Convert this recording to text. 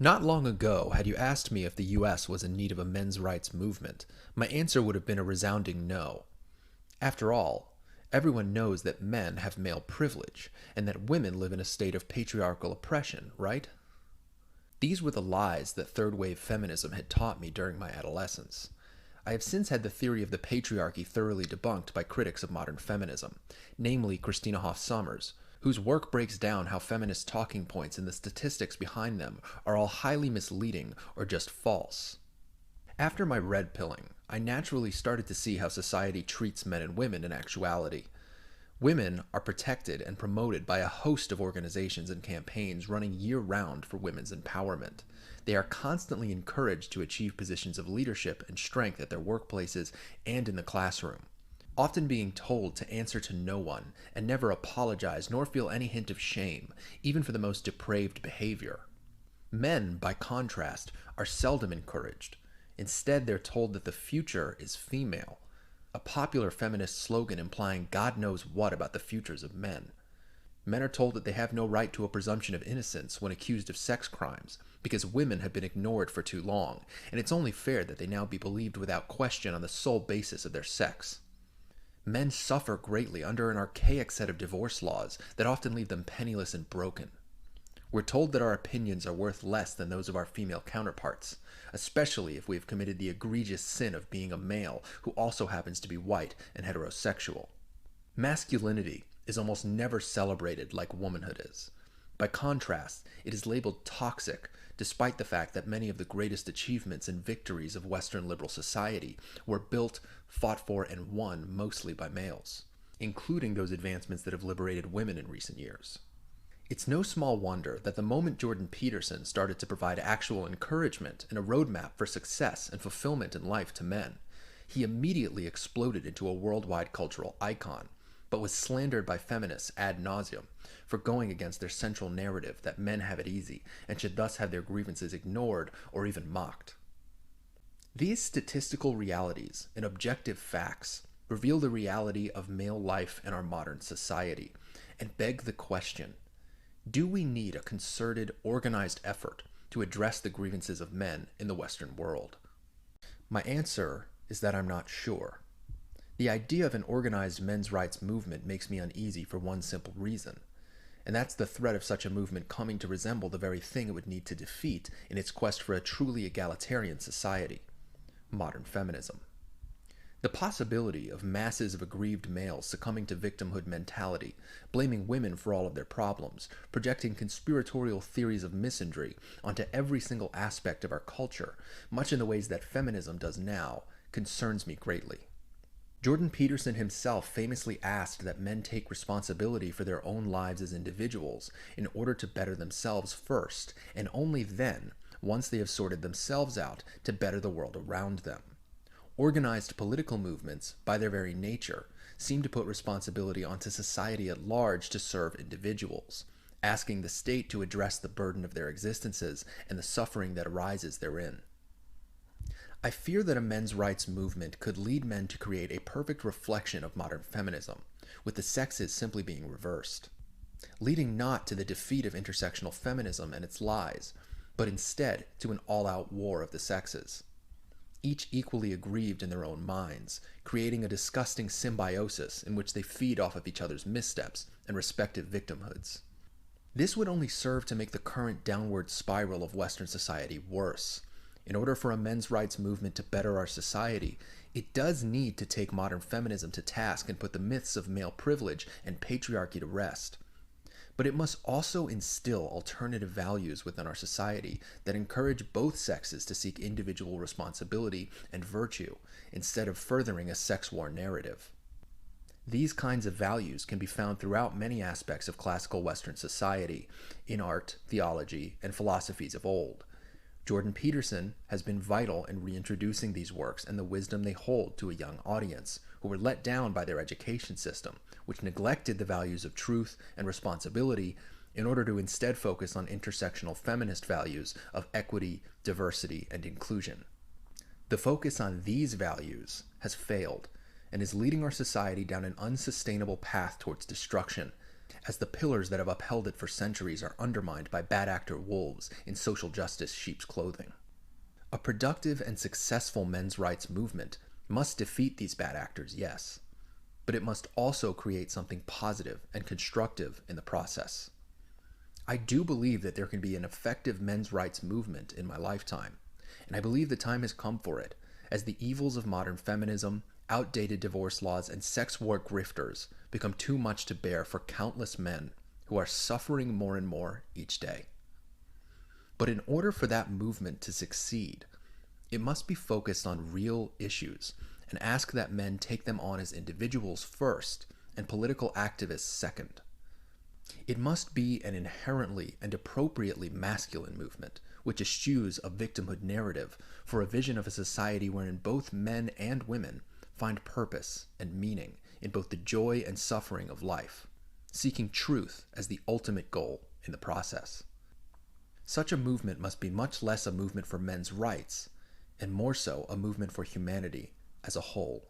Not long ago, had you asked me if the US was in need of a men's rights movement, my answer would have been a resounding no. After all, everyone knows that men have male privilege and that women live in a state of patriarchal oppression, right? These were the lies that third wave feminism had taught me during my adolescence. I have since had the theory of the patriarchy thoroughly debunked by critics of modern feminism, namely Christina Hoff Sommers, whose work breaks down how feminist talking points and the statistics behind them are all highly misleading or just false. After my red pilling, I naturally started to see how society treats men and women in actuality. Women are protected and promoted by a host of organizations and campaigns running year-round for women's empowerment. They are constantly encouraged to achieve positions of leadership and strength at their workplaces and in the classroom, often being told to answer to no one and never apologize nor feel any hint of shame, even for the most depraved behavior. Men, by contrast, are seldom encouraged. Instead, they're told that the future is female, a popular feminist slogan implying God knows what about the futures of men. Men are told that they have no right to a presumption of innocence when accused of sex crimes, because women have been ignored for too long, and it's only fair that they now be believed without question on the sole basis of their sex. Men suffer greatly under an archaic set of divorce laws that often leave them penniless and broken. We're told that our opinions are worth less than those of our female counterparts, especially if we have committed the egregious sin of being a male who also happens to be white and heterosexual. Masculinity is almost never celebrated like womanhood is. By contrast, it is labeled toxic, despite the fact that many of the greatest achievements and victories of Western liberal society were built, fought for, and won mostly by males, including those advancements that have liberated women in recent years. It's no small wonder that the moment Jordan Peterson started to provide actual encouragement and a roadmap for success and fulfillment in life to men, he immediately exploded into a worldwide cultural icon, but was slandered by feminists ad nauseum for going against their central narrative that men have it easy and should thus have their grievances ignored or even mocked. These statistical realities and objective facts reveal the reality of male life in our modern society and beg the question: do we need a concerted, organized effort to address the grievances of men in the Western world? My answer is that I'm not sure. The idea of an organized men's rights movement makes me uneasy for one simple reason, and that's the threat of such a movement coming to resemble the very thing it would need to defeat in its quest for a truly egalitarian society: modern feminism. The possibility of masses of aggrieved males succumbing to victimhood mentality, blaming women for all of their problems, projecting conspiratorial theories of misandry onto every single aspect of our culture, much in the ways that feminism does now, concerns me greatly. Jordan Peterson himself famously asked that men take responsibility for their own lives as individuals in order to better themselves first, and only then, once they have sorted themselves out, to better the world around them. Organized political movements, by their very nature, seem to put responsibility onto society at large to serve individuals, asking the state to address the burden of their existences and the suffering that arises therein. I fear that a men's rights movement could lead men to create a perfect reflection of modern feminism, with the sexes simply being reversed, leading not to the defeat of intersectional feminism and its lies, but instead to an all-out war of the sexes, each equally aggrieved in their own minds, creating a disgusting symbiosis in which they feed off of each other's missteps and respective victimhoods. This would only serve to make the current downward spiral of Western society worse. In order for a men's rights movement to better our society, it does need to take modern feminism to task and put the myths of male privilege and patriarchy to rest. But it must also instill alternative values within our society that encourage both sexes to seek individual responsibility and virtue instead of furthering a sex war narrative. These kinds of values can be found throughout many aspects of classical Western society, in art, theology, and philosophies of old. Jordan Peterson has been vital in reintroducing these works and the wisdom they hold to a young audience who were let down by their education system, which neglected the values of truth and responsibility in order to instead focus on intersectional feminist values of equity, diversity, and inclusion. The focus on these values has failed and is leading our society down an unsustainable path towards destruction as the pillars that have upheld it for centuries are undermined by bad actor wolves in social justice sheep's clothing. A productive and successful men's rights movement must defeat these bad actors, yes, but it must also create something positive and constructive in the process. I do believe that there can be an effective men's rights movement in my lifetime, and I believe the time has come for it, as the evils of modern feminism, outdated divorce laws, and sex war grifters become too much to bear for countless men who are suffering more and more each day. But in order for that movement to succeed, it must be focused on real issues and ask that men take them on as individuals first and political activists second. It must be an inherently and appropriately masculine movement, which eschews a victimhood narrative for a vision of a society wherein both men and women find purpose and meaning in both the joy and suffering of life, seeking truth as the ultimate goal in the process. Such a movement must be much less a movement for men's rights, and more so a movement for humanity as a whole.